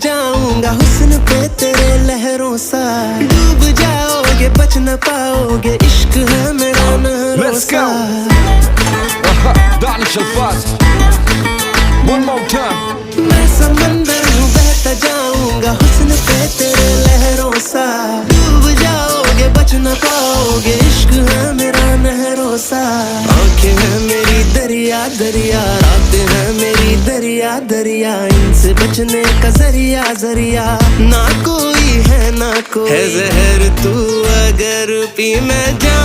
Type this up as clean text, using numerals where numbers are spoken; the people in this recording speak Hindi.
जाऊंगा हुस्न पे तेरे लहरों सा, डूब जाओगे बच न पाओगे, इश्क है मेरा नहरों सा। मैं समंदर हूँ बहता जाऊंगा हुस्न पे तेरे लहरों सा, डूब जाओगे बच न पाओगे, इश्क है मेरा नहरों सा। आंखें हैं मेरी दरिया दरिया, रातें हैं मेरी दरिया दरिया, इनसे बचने का जरिया जरिया ना कोई है ना कोई है। जहर तू अगर पी मैं जा